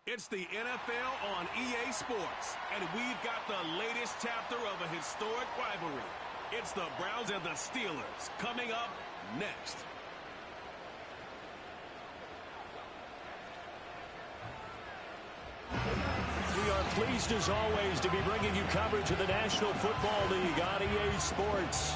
It's the NFL on EA Sports, and we've got the latest chapter of a historic rivalry. It's the Browns and the Steelers coming up next. We are pleased as always to be bringing you coverage of the National Football League on EA Sports.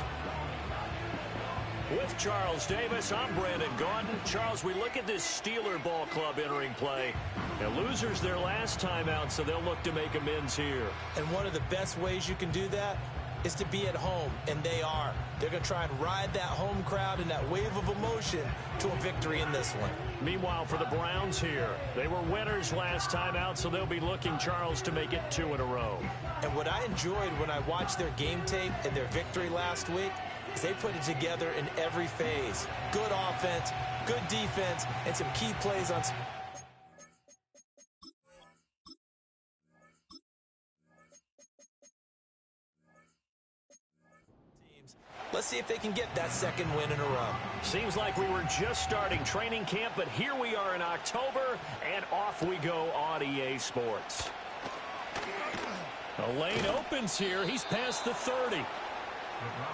With Charles Davis, I'm Brandon Gaudin. Charles, we look at this Steeler ball club entering play. The losers their last time out, so they'll look to make amends here. And one of the best ways you can do that is to be at home, and they are. They're going to try and ride that home crowd and that wave of emotion to a victory in this one. Meanwhile, for the Browns here, they were winners last time out, so they'll be looking, Charles, to make it 2 in a row. And what I enjoyed when I watched their game tape and their victory last week is they put it together in every phase. Good offense, good defense, and some key plays on... Let's see if they can get that second win in a row. Seems like we were just starting training camp, but here we are in October, and off we go on EA Sports. The lane opens here. He's past the 30.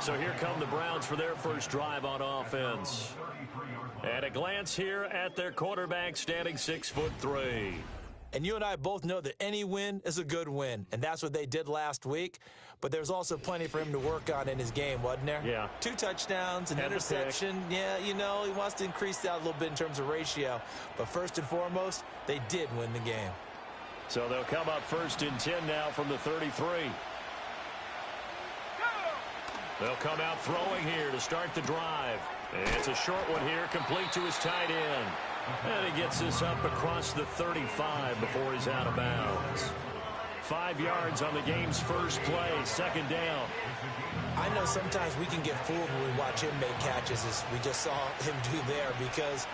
So here come the Browns for their first drive on offense. And a glance here at their quarterback, standing 6'3". And you and I both know that any win is a good win, and that's what they did last week. But there's also plenty for him to work on in his game, wasn't there? Yeah. 2 touchdowns, an interception. Yeah, you know, he wants to increase that a little bit in terms of ratio. But first and foremost, they did win the game. So they'll come up 1st and 10 now from the 33. They'll come out throwing here to start the drive. It's a short one here, complete to his tight end. And he gets this up across the 35 before he's out of bounds. 5 yards on the game's first play, 2nd down. I know sometimes we can get fooled when we watch him make catches, as we just saw him do there, because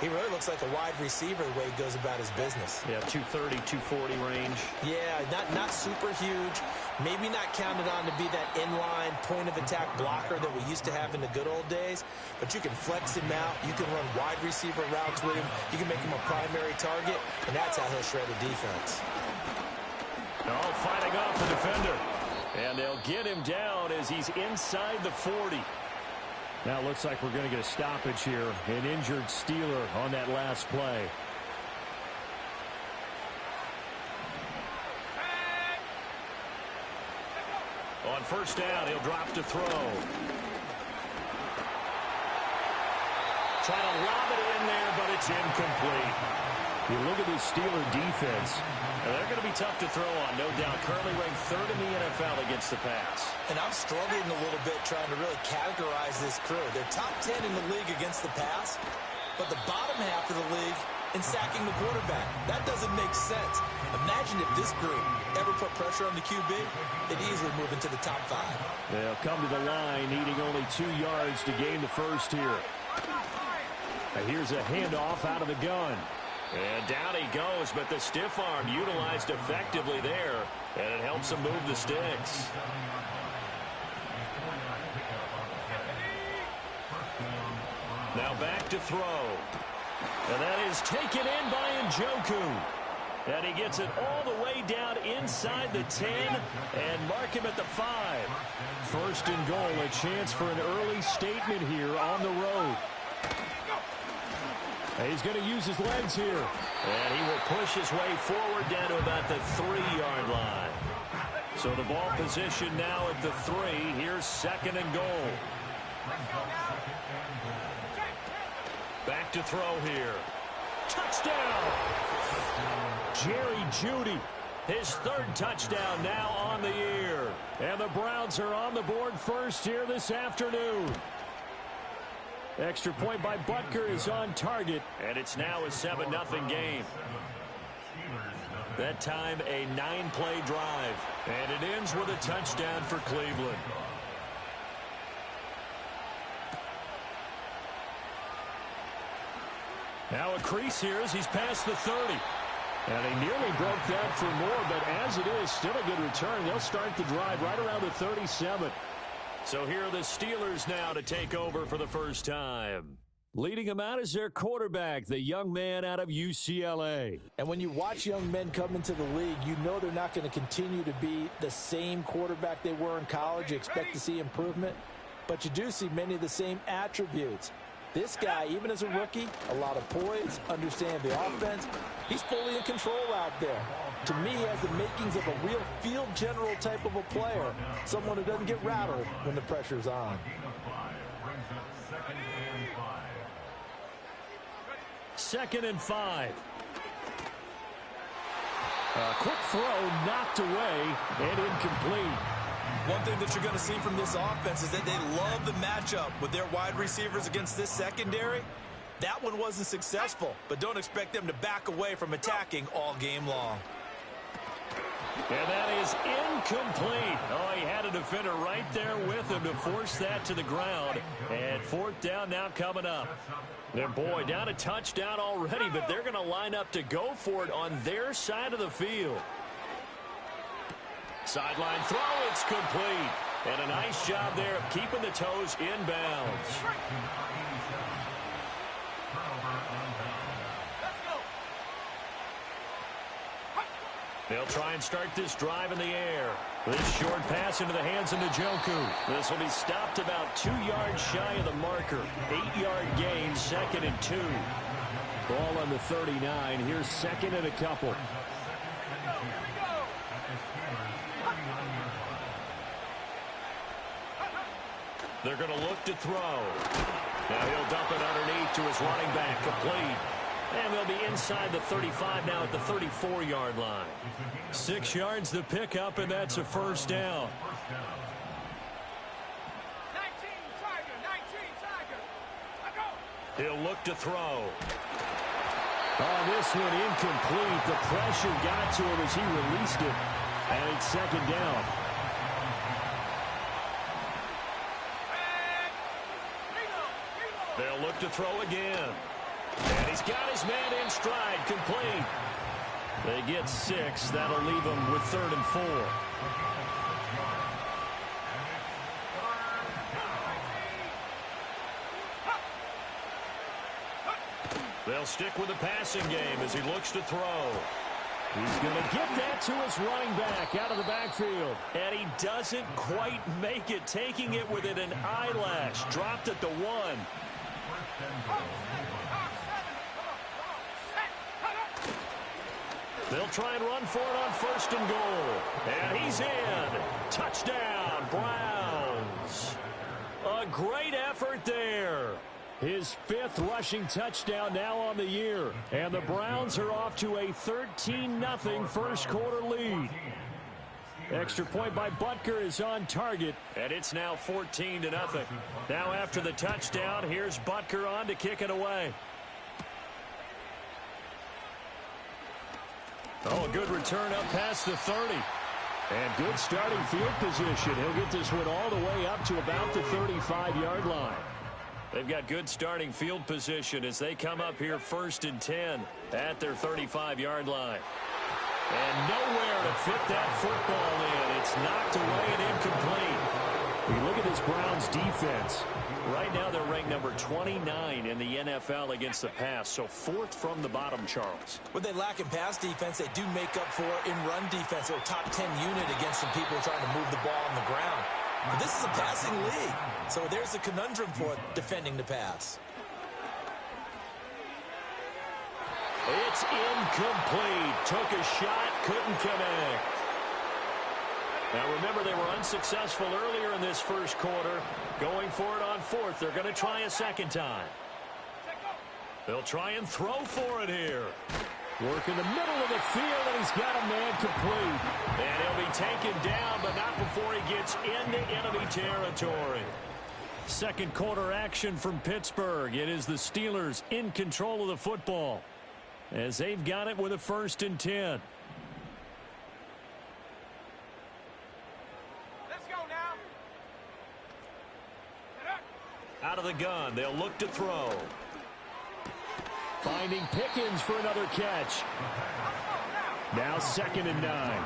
he really looks like a wide receiver the way he goes about his business. Yeah, 230, 240 range. Yeah, not super huge. Maybe not counted on to be that inline point-of-attack blocker that we used to have in the good old days, but you can flex him out. You can run wide receiver routes with him. You can make him a primary target, and that's how he'll shred a defense. Oh, fighting off the defender. And they'll get him down as he's inside the 40. Now it looks like we're going to get a stoppage here. An injured Steeler on that last play. On 1st down, he'll drop to throw. Trying to lob it in there, but it's incomplete. You look at this Steeler defense. They're going to be tough to throw on, no doubt. Currently ranked 3rd in the NFL against the pass. And I'm struggling a little bit trying to really categorize this crew. They're top 10 in the league against the pass, but the bottom half of the league in sacking the quarterback. That doesn't make sense. Imagine if this group ever put pressure on the QB, they'd easily move into the top 5. They'll come to the line, needing only 2 yards to gain the first here. And here's a handoff out of the gun. And down he goes, but the stiff arm utilized effectively there, and it helps him move the sticks. Now back to throw. And that is taken in by Njoku. And he gets it all the way down inside the 10 and mark him at the 5. 1st and goal, a chance for an early statement here on the road. He's going to use his legs here. And he will push his way forward down to about the 3-yard line. So the ball position now at the 3. Here's 2nd and goal. Back to throw here. Touchdown! Jerry Jeudy, his 3rd touchdown now on the year. And the Browns are on the board first here this afternoon. Extra point by Butker is on target, and it's now a 7-0 game. That time, a 9-play drive, and it ends with a touchdown for Cleveland. Now a crease here as he's past the 30. And he nearly broke that for more, but as it is, still a good return. They'll start the drive right around the 37. So here are the Steelers now to take over for the first time. Leading them out is their quarterback, the young man out of UCLA. And when you watch young men come into the league, you know they're not going to continue to be the same quarterback they were in college. You expect to see improvement, but you do see many of the same attributes. This guy, even as a rookie, a lot of poise, understands the offense. He's fully in control out there. To me, he has the makings of a real field general type of a player, someone who doesn't get rattled when the pressure's on. Second and 5. A quick throw knocked away and incomplete. One thing that you're going to see from this offense is that they love the matchup with their wide receivers against this secondary. That one wasn't successful, but don't expect them to back away from attacking all game long. And that is incomplete. Oh, he had a defender right there with him to force that to the ground. And fourth down now coming up. And boy, down a touchdown already, but they're going to line up to go for it on their side of the field. Sideline throw, it's complete. And a nice job there of keeping the toes inbounds. They'll try and start this drive in the air. This short pass into the hands of Njoku. This will be stopped about 2 yards shy of the marker. 8-yard gain, 2nd and 2. Ball on the 39. Here's 2nd and a couple. They're going to look to throw. Now he'll dump it underneath to his running back, complete. And they'll be inside the 35 now at the 34-yard line. 6 yards to pick up, and that's a first down. 19 Tiger. He'll look to throw. Oh, this one incomplete. The pressure got to him as he released it. And it's 2nd down. They'll look to throw again. And he's got his man in stride, complete. They get 6. That'll leave them with 3rd and 4. They'll stick with the passing game as he looks to throw. He's going to get that to his running back out of the backfield. And he doesn't quite make it, taking it within an eyelash. Dropped at the 1. They'll try and run for it on 1st and goal. And he's in. Touchdown, Browns. A great effort there. His 5th rushing touchdown now on the year. And the Browns are off to a 13-0 first quarter lead. Extra point by Butker is on target. And it's now 14-0. Now after the touchdown, here's Butker on to kick it away. Oh, a good return up past the 30. And good starting field position. He'll get this one all the way up to about the 35-yard line. They've got good starting field position as they come up here 1st and 10 at their 35-yard line. And nowhere to fit that football in. It's knocked away and incomplete. We look at this Browns defense. Right now they're ranked number 29 in the NFL against the pass, so 4th from the bottom, Charles. What they lack in pass defense, they do make up for in run defense. They're a top 10 unit against some people trying to move the ball on the ground. But this is a passing league, so there's a conundrum for defending the pass. It's incomplete. Took a shot, couldn't connect. Now remember, they were unsuccessful earlier in this first quarter. Going for it on 4th. They're going to try a 2nd time. They'll try and throw for it here. Work in the middle of the field, and he's got a man complete. And he'll be taken down, but not before he gets into enemy territory. Second quarter action from Pittsburgh. It is the Steelers in control of the football as they've got it with a 1st and 10. Let's go now. Out of the gun, they'll look to throw. Finding Pickens for another catch. Now 2nd and 9.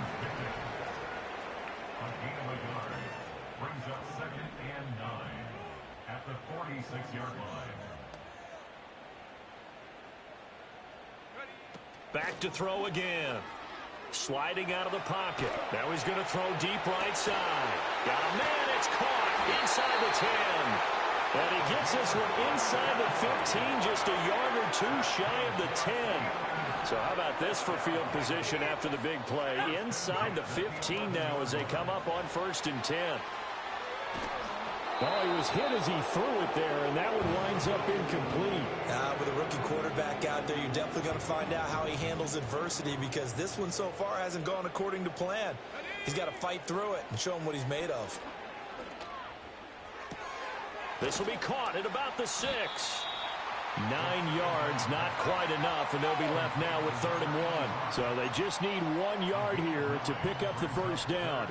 Brings up 2nd and 9 at the 46-yard line. Back to throw again. Sliding out of the pocket. Now he's going to throw deep right side. Got a man. It's caught inside the 10. And he gets this one inside the 15, just a yard or two shy of the 10. So how about this for field position after the big play? Inside the 15 now as they come up on 1st and 10. Oh, he was hit as he threw it there, and that one winds up incomplete. With a rookie quarterback out there, you're definitely going to find out how he handles adversity, because this one so far hasn't gone according to plan. He's got to fight through it and show him what he's made of. This will be caught at about the 6. 9 yards, not quite enough, and they'll be left now with 3rd and 1. So they just need 1 yard here to pick up the first down.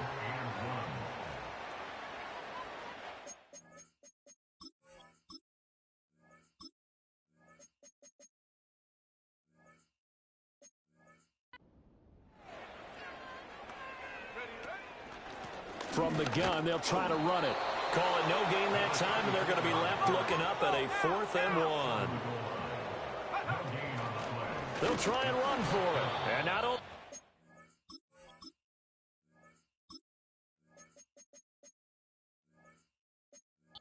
From the gun, they'll try to run it. Call it no gain that time, and they're going to be left looking up at a 4th and 1. They'll try and run for it. And not only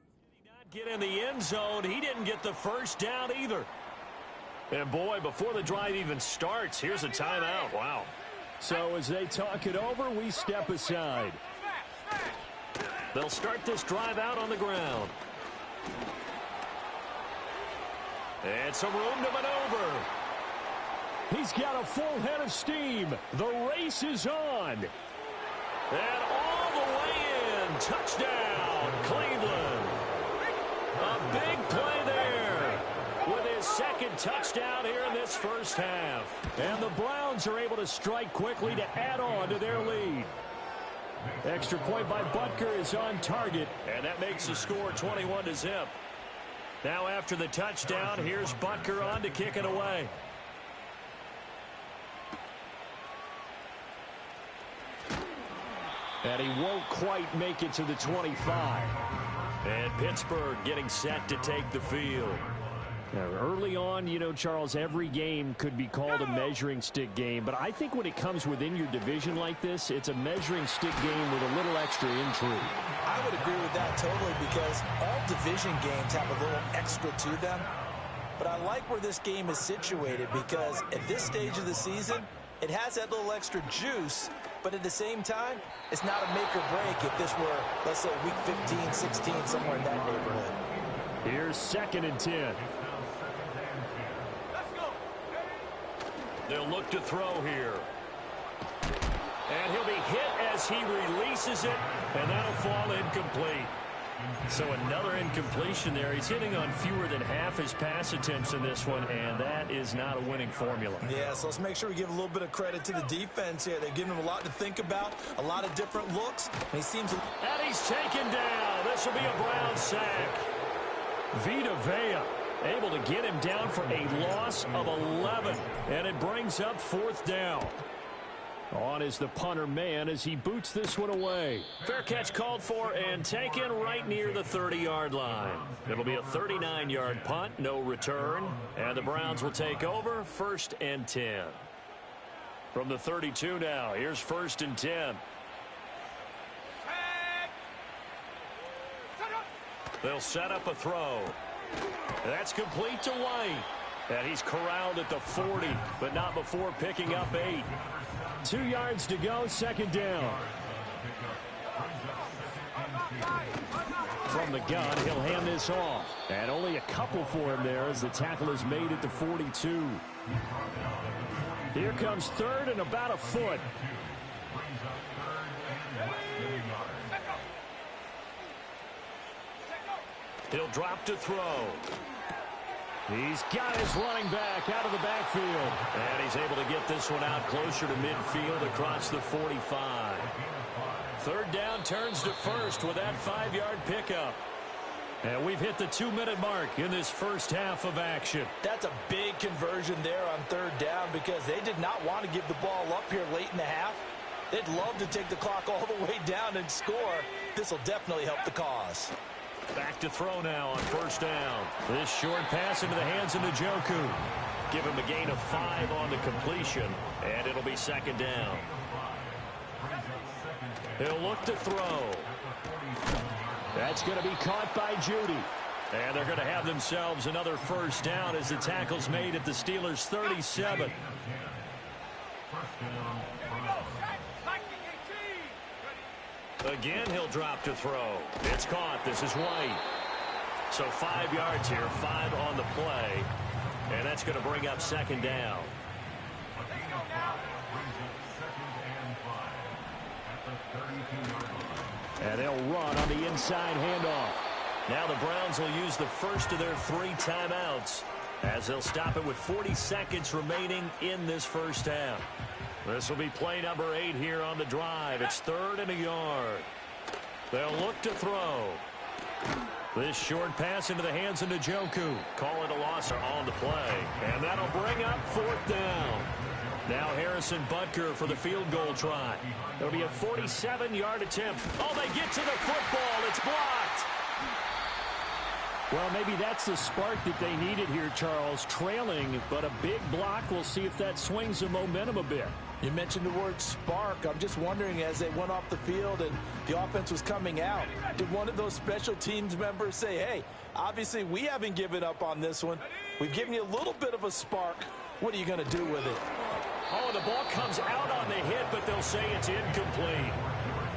did he not get in the end zone, he didn't get the first down either. And boy, before the drive even starts, here's a timeout. Wow. So as they talk it over, we step aside. They'll start this drive out on the ground. And some room to maneuver. He's got a full head of steam. The race is on. And all the way in. Touchdown, Cleveland. A big play there with his 2nd touchdown here in this first half. And the Browns are able to strike quickly to add on to their lead. Extra point by Butker is on target. And that makes the score 21-0. Now after the touchdown, here's Butker on to kick it away. And he won't quite make it to the 25. And Pittsburgh getting set to take the field. Now, early on, you know, Charles, every game could be called a measuring stick game. But I think when it comes within your division like this, it's a measuring stick game with a little extra intrigue. I would agree with that totally, because all division games have a little extra to them. But I like where this game is situated, because at this stage of the season, it has that little extra juice. But at the same time, it's not a make or break if this were, let's say, week 15, 16, somewhere in that neighborhood. Here's 2nd and 10. They'll look to throw here. And he'll be hit as he releases it, and that'll fall incomplete. So another incompletion there. He's hitting on fewer than half his pass attempts in this one, and that is not a winning formula. Yeah, so let's make sure we give a little bit of credit to the defense here. They've given him a lot to think about, a lot of different looks, and he seems to... And he's taken down. This will be a Brown sack. Vita Vea able to get him down for a loss of 11. And it brings up 4th down. On is the punter man as he boots this one away. Fair catch called for and taken right near the 30-yard line. It'll be a 39-yard punt, no return. And the Browns will take over 1st and 10. From the 32 now, here's 1st and 10. They'll set up a throw. That's complete to White. And he's corralled at the 40, but not before picking up 8. 2 yards to go, 2nd down. From the gun, he'll hand this off. And only a couple for him there as the tackle is made at the 42. Here comes 3rd and about a foot. He'll drop to throw. He's got his running back out of the backfield. And he's able to get this one out closer to midfield across the 45. 3rd down turns to 1st with that 5-yard pickup. And we've hit the 2-minute mark in this first half of action. That's a big conversion there on 3rd down, because they did not want to give the ball up here late in the half. They'd love to take the clock all the way down and score. This will definitely help the cause. Back to throw now on 1st down. This short pass into the hands of Njoku. Give him a gain of 5 on the completion, and it'll be second down. He'll look to throw. That's going to be caught by Judy. And they're going to have themselves another first down as the tackle's made at the Steelers' 37. Again, he'll drop to throw. It's caught. This is White. So 5 yards here, 5 on the play. And that's going to bring up second down. And they'll run on the inside handoff. Now the Browns will use the first of their 3 timeouts as they'll stop it with 40 seconds remaining in this first half. This will be play number 8 here on the drive. It's 3rd and a yard. They'll look to throw. This short pass into the hands of Njoku. Call it a loss on the play. And that'll bring up 4th down. Now Harrison Butker for the field goal try. It'll be a 47-yard attempt. Oh, they get to the football. It's blocked. Well, maybe that's the spark that they needed here, Charles. Trailing, but a big block. We'll see if that swings the momentum a bit. You mentioned the word spark. I'm just wondering, as they went off the field and the offense was coming out, did one of those special teams members say, hey, obviously we haven't given up on this one. We've given you a little bit of a spark. What are you going to do with it? Oh, the ball comes out on the hit, but they'll say it's incomplete.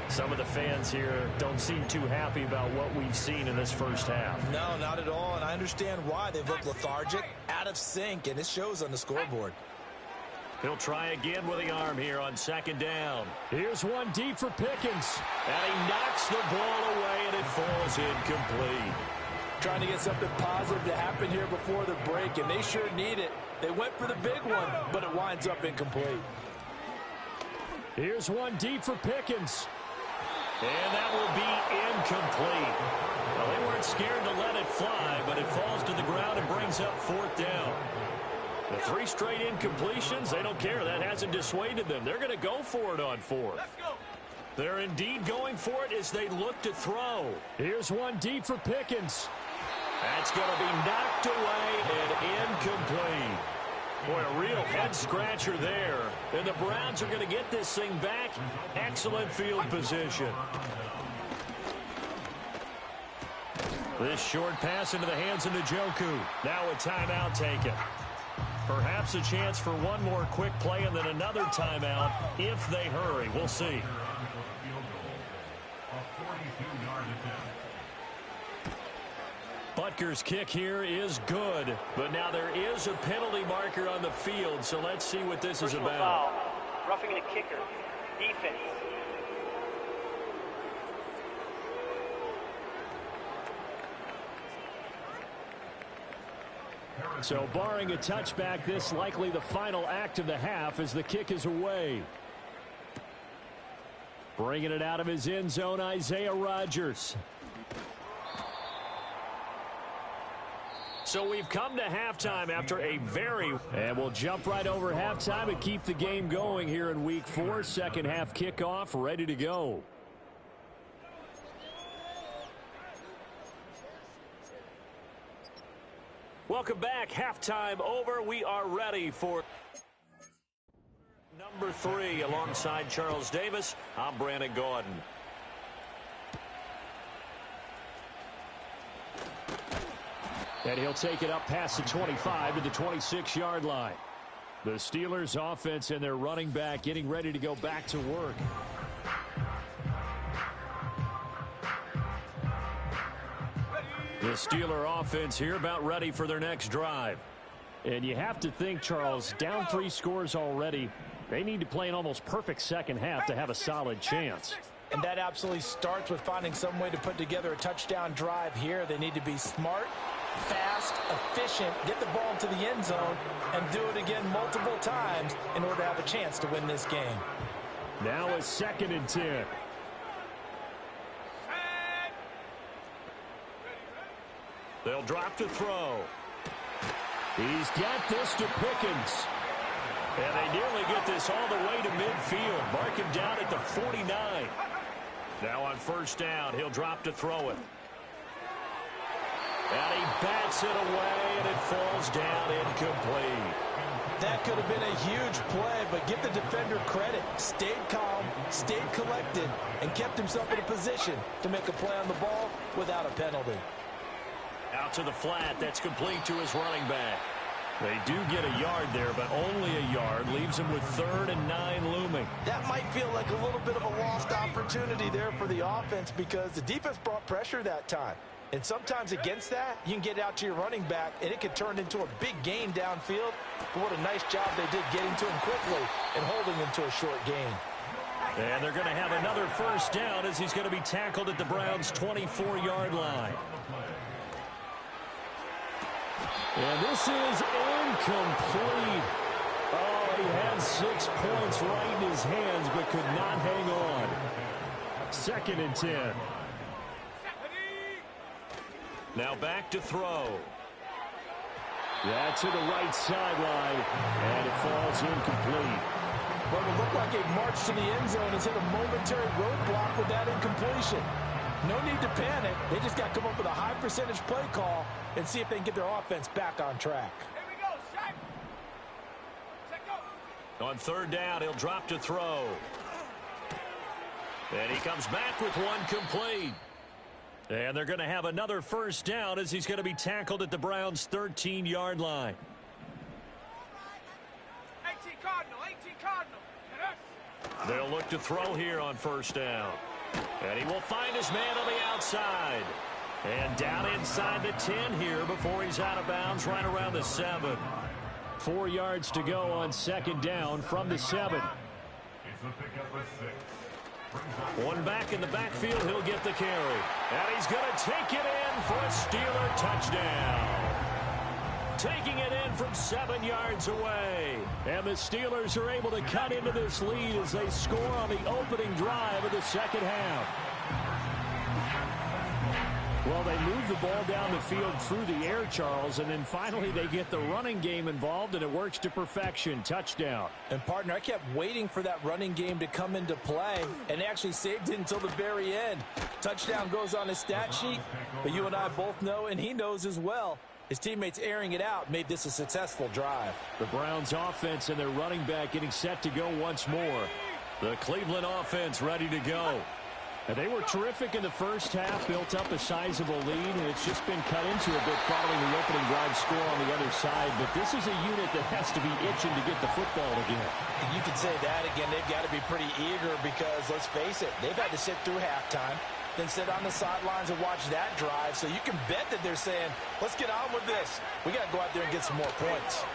Some of the fans here don't seem too happy about what we've seen in this first half. No, not at all, and I understand why. They've looked lethargic, out of sync, and it shows on the scoreboard. He'll try again with the arm here on second down. Here's one deep for Pickens. And he knocks the ball away, and it falls incomplete. Trying to get something positive to happen here before the break, and they sure need it. They went for the big one, but it winds up incomplete. Here's one deep for Pickens. And that will be incomplete. Well, they weren't scared to let it fly, but it falls to the ground and brings up 4th down. The 3 straight incompletions, they don't care. That hasn't dissuaded them. They're going to go for it on 4th. They're indeed going for it as they look to throw. Here's one deep for Pickens. That's going to be knocked away and incomplete. Boy, a real head-scratcher there. And the Browns are going to get this thing back. Excellent field position. This short pass into the hands of Njoku. Now a timeout taken. Perhaps a chance for one more quick play and then another timeout if they hurry. We'll see. Butker's kick here is good, but now there is a penalty marker on the field, so let's see what this is about. Foul. Roughing the kicker. Defense. So barring a touchback, this likely the final act of the half as the kick is away. Bringing it out of his end zone, Isaiah Rodgers. So we've come to halftime after a very... And we'll jump right over halftime and keep the game going here in Week 4. Second half kickoff, ready to go. Welcome back. Halftime over. We are ready for number 3 alongside Charles Davis. I'm Brandon Gordon. And he'll take it up past the 25 to the 26-yard line. The Steelers offense and their running back getting ready to go back to work. The Steeler offense here about ready for their next drive. And you have to think, Charles, down 3 scores already. They need to play an almost perfect second half to have a solid chance. And that absolutely starts with finding some way to put together a touchdown drive here. They need to be smart, fast, efficient, get the ball into the end zone, and do it again multiple times in order to have a chance to win this game. Now a 2nd and 10. They'll drop to throw. He's got this to Pickens. And they nearly get this all the way to midfield. Mark him down at the 49. Now on first down, he'll drop to throw it. And he bats it away, and it falls down incomplete. That could have been a huge play, but give the defender credit. Stayed calm, stayed collected, and kept himself in a position to make a play on the ball without a penalty. Out to the flat. That's complete to his running back. They do get a yard there, but only a yard. Leaves him with 3rd and 9 looming. That might feel like a little bit of a lost opportunity there for the offense because the defense brought pressure that time. And sometimes against that, you can get out to your running back, and it could turn into a big gain downfield. But what a nice job they did getting to him quickly and holding him to a short gain. And they're going to have another first down as he's going to be tackled at the Browns' 24-yard line. And this is incomplete. Oh, he had 6 points right in his hands but could not hang on. 2nd and 10. Now back to throw. Yeah, to the right sideline, and it falls incomplete. Well, it looked like a march to the end zone has hit a momentary roadblock with that incompletion. No need to panic. They just got to come up with a high percentage play call and see if they can get their offense back on track. Here we go, Shaq. Set go. On 3rd down, he'll drop to throw. And he comes back with one complete. And they're going to have another first down as he's going to be tackled at the Browns' 13-yard line. 18 Cardinal, 18 Cardinal. They'll look to throw here on 1st down. And he will find his man on the outside. And down inside the 10 here before he's out of bounds right around the 7. 4 yards to go on 2nd down from the 7. One back in the backfield, he'll get the carry. And he's going to take it in for a Steeler touchdown. Taking it in from 7 yards away. And the Steelers are able to cut into this lead as they score on the opening drive of the 2nd half. Well, they move the ball down the field through the air, Charles, and then finally they get the running game involved, and it works to perfection. Touchdown. And, partner, I kept waiting for that running game to come into play, and they actually saved it until the very end. Touchdown goes on his stat sheet, but you and I both know, and he knows as well, his teammates airing it out made this a successful drive. The Browns offense and their running back getting set to go once more. The Cleveland offense ready to go. And they were terrific in the first half, built up a sizable lead, and it's just been cut into a bit following the opening drive score on the other side. But this is a unit that has to be itching to get the football again. You could say that again. They've got to be pretty eager because, let's face it, they've had to sit through halftime, then sit on the sidelines and watch that drive. So you can bet that they're saying, let's get on with this. We got to go out there and get some more points.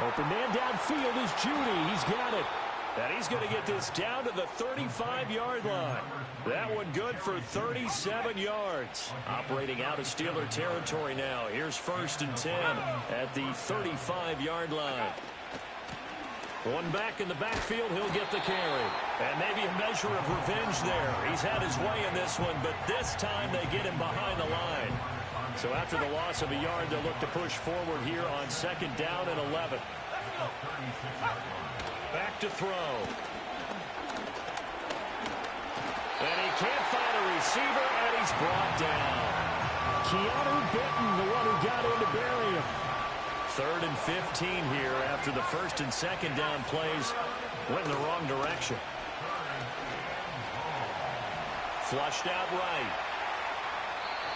Open man downfield is Judy. He's got it. And he's going to get this down to the 35-yard line. That one good for 37 yards. Operating out of Steeler territory now. Here's 1st and 10 at the 35-yard line. One back in the backfield, he'll get the carry. And maybe a measure of revenge there. He's had his way in this one, but this time they get him behind the line. So after the loss of a yard, they'll look to push forward here on 2nd down and 11. Back to throw. And he can't find a receiver, and he's brought down. Keanu Benton, the one who got in to bury him. 3rd and 15 here after the 1st and 2nd down plays went in the wrong direction. Flushed out right.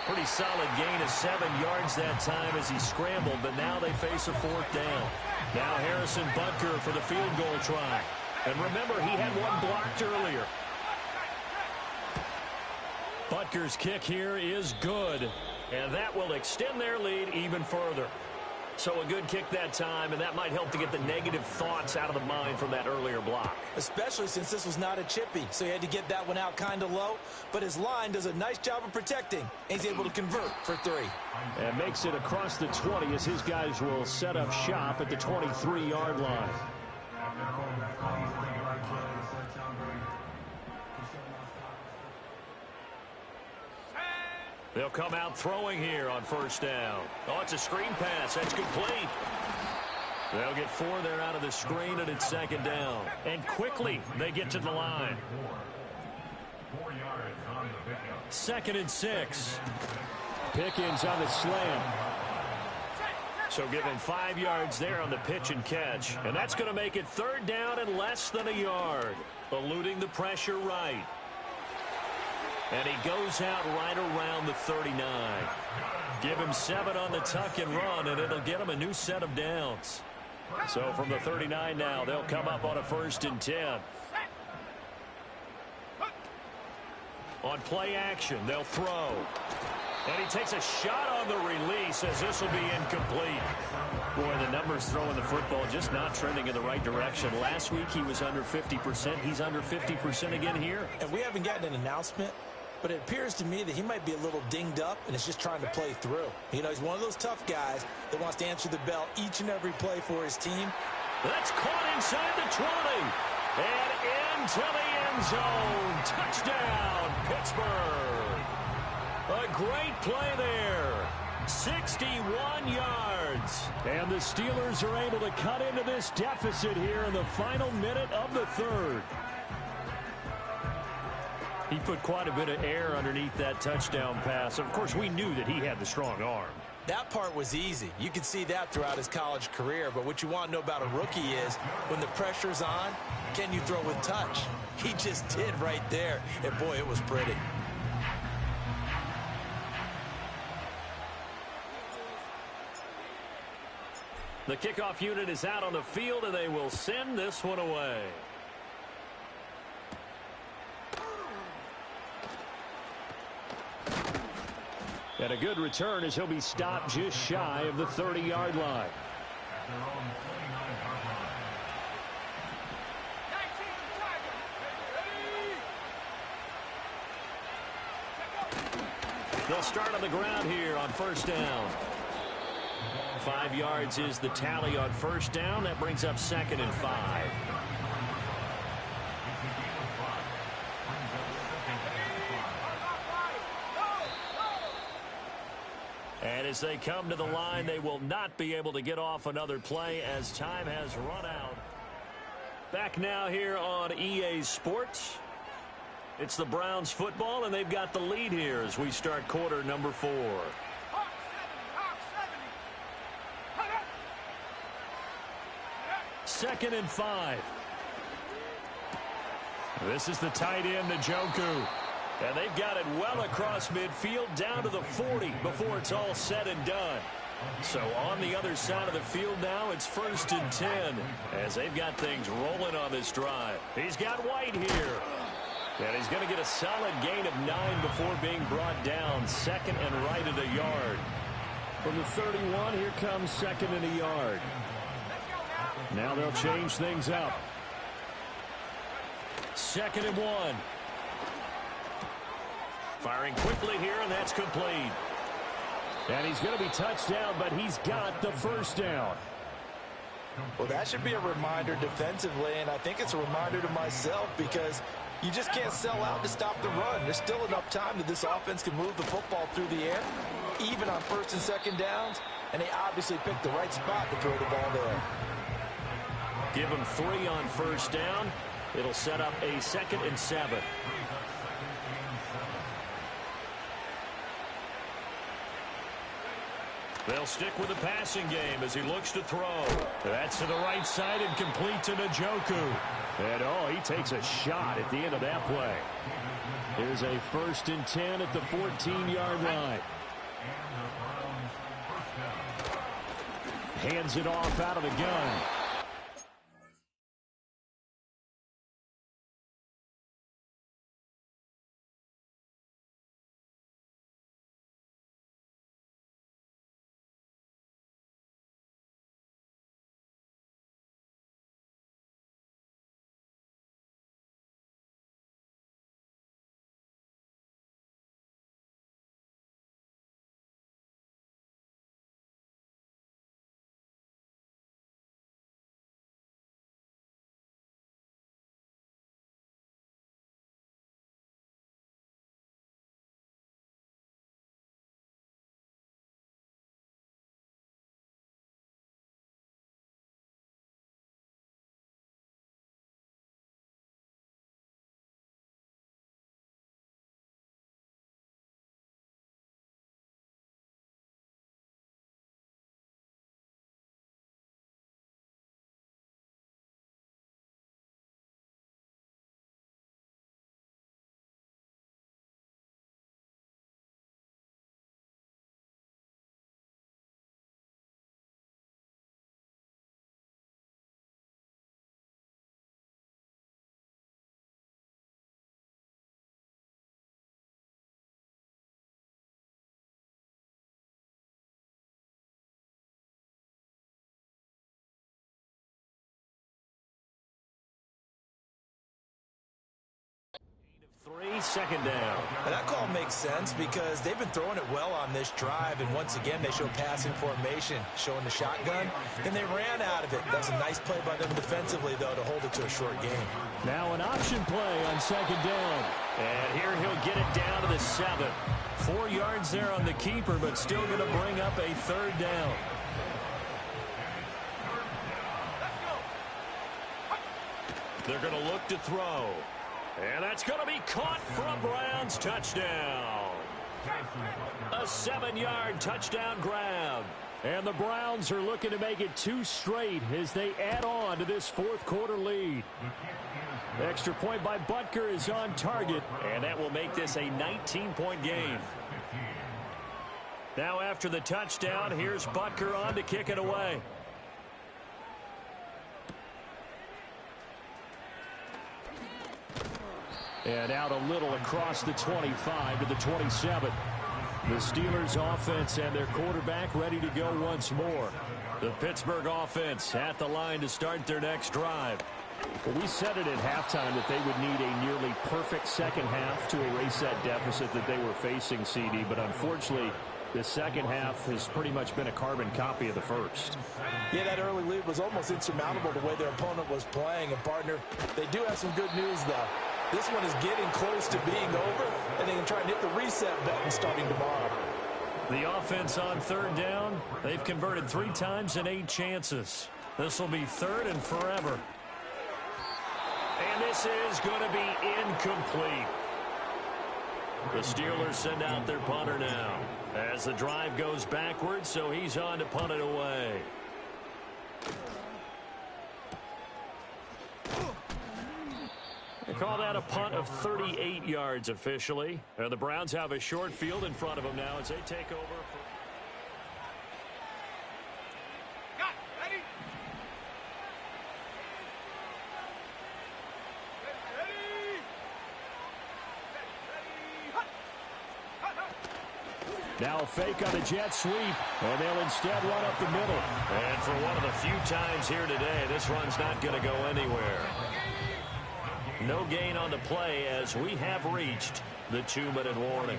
Pretty solid gain of 7 yards that time as he scrambled, but now they face a 4th down. Now Harrison Butker for the field goal try. And remember, he had one blocked earlier. Butker's kick here is good, and that will extend their lead even further. So a good kick that time, and that might help to get the negative thoughts out of the mind from that earlier block. Especially since this was not a chippy, so he had to get that one out kind of low. But his line does a nice job of protecting, and he's able to convert for 3. And makes it across the 20 as his guys will set up shop at the 23-yard line. They'll come out throwing here on 1st down. Oh, it's a screen pass. That's complete. They'll get 4 there out of the screen, and it's 2nd down. And quickly they get to the line. 2nd and 6. Pickens on the slam. So give him 5 yards there on the pitch and catch. And that's going to make it 3rd down and less than a yard. Eluding the pressure right. And he goes out right around the 39. Give him 7 on the tuck and run, and it'll get him a new set of downs. So from the 39 now, they'll come up on a 1st and 10. On play action, they'll throw. And he takes a shot on the release as this will be incomplete. Boy, the numbers throwing the football just not trending in the right direction. Last week he was under 50%. He's under 50% again here. And we haven't gotten an announcement, but it appears to me that he might be a little dinged up and is just trying to play through. You know, he's one of those tough guys that wants to answer the bell each and every play for his team. That's caught inside the 20. And into the end zone. Touchdown, Pittsburgh. A great play there. 61 yards. And the Steelers are able to cut into this deficit here in the final minute of the 3rd. He put quite a bit of air underneath that touchdown pass. Of course, we knew that he had the strong arm. That part was easy. You could see that throughout his college career. But what you want to know about a rookie is when the pressure's on, can you throw with touch? He just did right there. And, boy, it was pretty. The kickoff unit is out on the field, and they will send this one away. And a good return as he'll be stopped just shy of the 30-yard line. They'll start on the ground here on 1st down. 5 yards is the tally on 1st down. That brings up 2nd and 5. And as they come to the line, they will not be able to get off another play as time has run out. Back now here on EA Sports. It's the Browns football, and they've got the lead here as we start quarter number 4. 2nd and 5. This is the tight end, Njoku. And they've got it well across midfield down to the 40 before it's all said and done. So on the other side of the field now, it's 1st and 10 as they've got things rolling on this drive. He's got White here. And he's going to get a solid gain of 9 before being brought down. 2nd and right at a yard. From the 31, here comes 2nd and a yard. Now they'll change things up. 2nd and 1. Firing quickly here, and that's complete. And he's going to be touched down, but he's got the 1st down. Well, that should be a reminder defensively, and I think it's a reminder to myself because you just can't sell out to stop the run. There's still enough time that this offense can move the football through the air, even on 1st and 2nd downs, and they obviously picked the right spot to throw the ball there. Give him 3 on 1st down. It'll set up a 2nd and 7. They'll stick with the passing game as he looks to throw. That's to the right side and complete to Njoku. And, he takes a shot at the end of that play. Here's a 1st and 10 at the 14-yard line. Hands it off out of the gun. Second down. And that call makes sense because they've been throwing it well on this drive, and once again they show passing formation, showing the shotgun, and they ran out of it. That was a nice play by them defensively, though, to hold it to a short game. Now an option play on second down. And here he'll get it down to the 7. 4 yards there on the keeper, but still going to bring up a third down. They're going to look to throw. And that's going to be caught for a Browns touchdown. A 7-yard touchdown grab. And the Browns are looking to make it 2 straight as they add on to this fourth quarter lead. Extra point by Butker is on target. And that will make this a 19-point game. Now after the touchdown, here's Butker on to kick it away. And out a little across the 25 to the 27. The Steelers offense and their quarterback ready to go once more. The Pittsburgh offense at the line to start their next drive. Well, we said it at halftime that they would need a nearly perfect second half to erase that deficit that they were facing, CD. But unfortunately, the second half has pretty much been a carbon copy of the first. Yeah, that early lead was almost insurmountable the way their opponent was playing. And, partner, they do have some good news, though. This one is getting close to being over, and they can try and hit the reset button starting tomorrow. The offense on third down, they've converted 3 times in 8 chances. This will be third and forever. And this is going to be incomplete. The Steelers send out their punter now as the drive goes backwards, so he's on to punt it away. They call that a punt of 38 yards officially. And the Browns have a short field in front of them now as they take over. Got it. Ready? Ready. Now a fake on the jet sweep, and they'll instead run up the middle. And for one of the few times here today, this run's not going to go anywhere. No gain on the play as we have reached the 2-minute warning.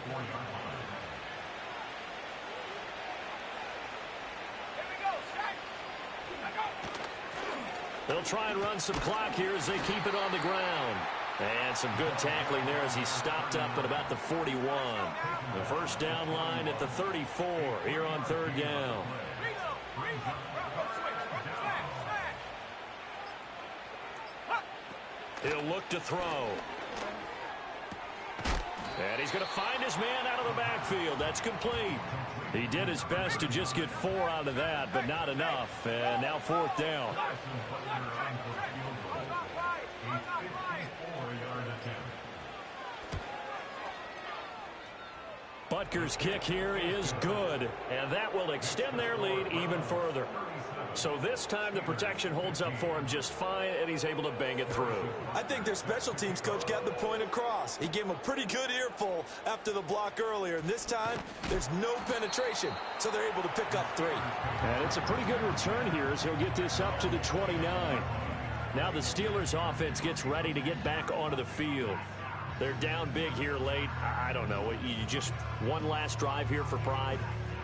They'll try and run some clock here as they keep it on the ground. And some good tackling there as he stopped up at about the 41. The first down line at the 34 here on third down. He'll look to throw. And he's going to find his man out of the backfield. That's complete. He did his best to just get 4 out of that, but not enough. And now fourth down. Butker's kick here is good, and that will extend their lead even further. So this time the protection holds up for him just fine, and he's able to bang it through. I think their special teams coach got the point across. He gave him a pretty good earful after the block earlier, and this time there's no penetration, so they're able to pick up 3. And it's a pretty good return here as he'll get this up to the 29. Now the Steelers offense gets ready to get back onto the field. They're down big here late. I don't know. You just one last drive here for pride?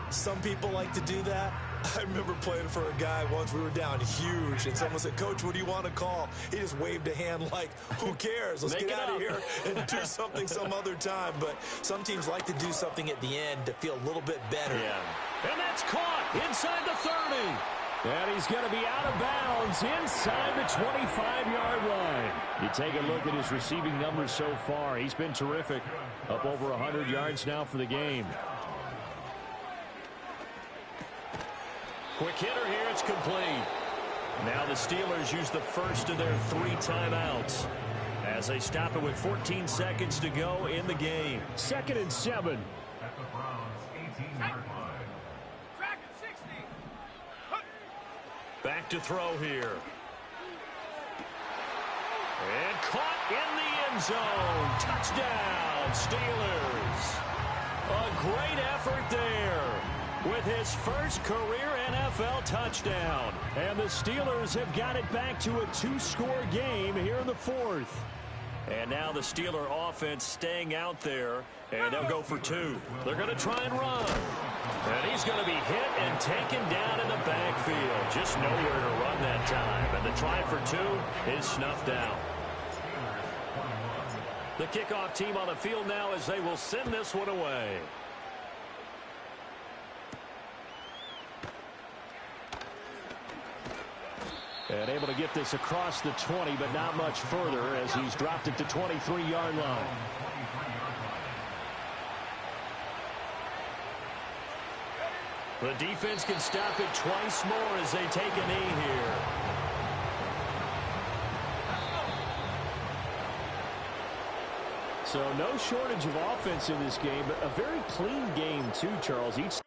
Some people like to do that. I remember playing for a guy once. We were down huge, and someone said, "Coach, what do you want to call?" He just waved a hand like, who cares? Let's get out of here and do something some other time. But some teams like to do something at the end to feel a little bit better. Yeah. And that's caught inside the 30. And he's going to be out of bounds inside the 25-yard line. You take a look at his receiving numbers so far. He's been terrific. Up over 100 yards now for the game. Quick hitter here. It's complete. Now the Steelers use the first of their 3 timeouts as they stop it with 14 seconds to go in the game. 2nd and 7. Back to throw here. And caught in the end zone. Touchdown, Steelers. A great effort there with his first career NFL touchdown. And the Steelers have got it back to a 2-score game here in the 4th. And now the Steeler offense staying out there, and they'll go for 2. They're going to try and run. And he's going to be hit and taken down in the backfield. Just nowhere to run that time. And the try for 2 is snuffed out. The kickoff team on the field now as they will send this one away. And able to get this across the 20, but not much further as he's dropped it to 23-yard line. The defense can stop it twice more as they take a knee here. So no shortage of offense in this game, but a very clean game too, Charles. Each